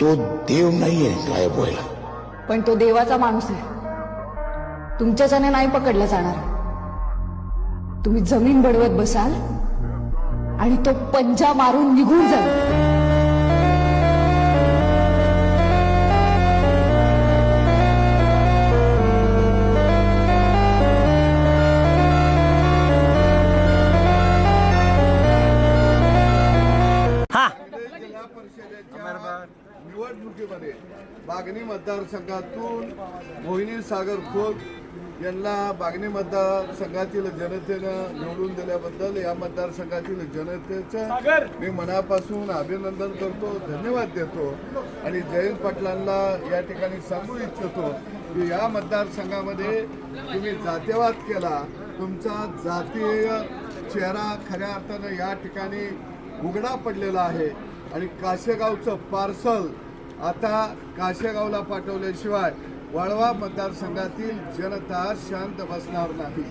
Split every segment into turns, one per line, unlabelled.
तो देव नाहीये गायब व्हायला,
पण तो देवाचा माणूस आहे. तुमच्याच्याने नाही पकडला जाणार. तुम्ही जमीन बडवत बसाल आणि तो पंजा मारून निघून जाईल.
जिल्हा परिषदेच्या निवडणुकीमध्ये बागणी मतदारसंघातून मोहिनी सागर खोत यांना बागणी मतदारसंघातील जनतेनं निवडून दिल्याबद्दल या मतदारसंघातील जनतेचं मी मनापासून अभिनंदन करतो, धन्यवाद देतो. आणि जयंत पाटलांना या ठिकाणी सांगू इच्छितो की या मतदारसंघामध्ये तुम्ही जातीयवाद केला, तुमचा जातीय चेहरा खऱ्या अर्थानं या ठिकाणी उघडा पडलेला आहे. आणि काशेगावचं पार्सल आता काशेगावला पाठवल्याशिवाय वाळवा मतदारसंघातील जनता शांत बसणार नाही.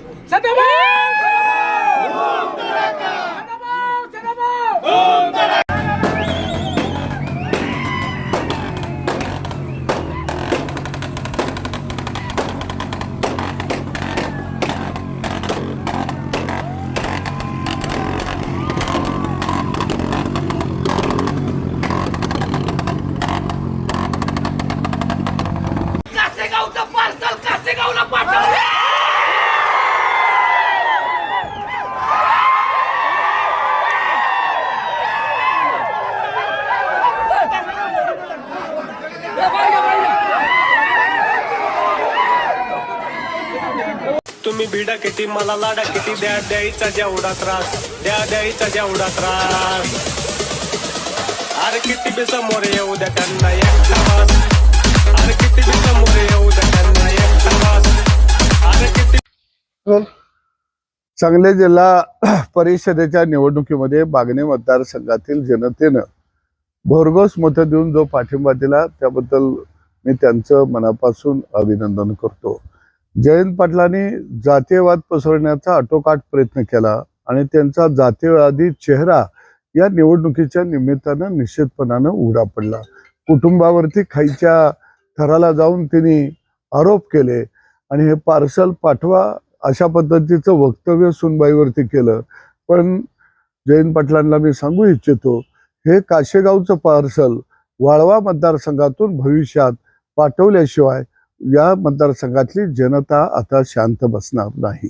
कासेगावचं पार्सल कासेगावला पाठव.
तुम्ही भिडा किती मला लाडा किती द्या द्यायचा जेवढा त्रास द्यायचा जेवढा त्रास. अरे किती बी समोर येऊ द्या त्यांना एक वास. अरे किती बी समोर येऊ द्या त्यांना एक वास. अरे किती.
सांगली जिल्हा परिषदेच्या निवडणुकीमध्ये बागणी मतदारसंघातील जनतेनं भरघोस मतं देऊन जो पाठिंबा दिला त्याबद्दल मी त्यांचं मनापासून अभिनंदन करतो. जयंत पाटलांनी जातीयवाद पसरवण्याचा आटोकाट प्रयत्न केला आणि त्यांचा जातीयवादी चेहरा या निवडणुकीच्या निमित्तानं निश्चितपणानं उघडा पडला. कुटुंबावरती खाईच्या थराला जाऊन त्यांनी आरोप केले आणि हे पार्सल पाठवा अशा पद्धतीचं वक्तव्य सुनबाईवरती केलं. पण जयंत पाटलांना मी सांगू इच्छितो, हे काशेगावचं पार्सल वाळवा मतदारसंघातून भविष्यात पाठवल्याशिवाय या मतदारसंघातली जनता आता शांत बसणार नाही.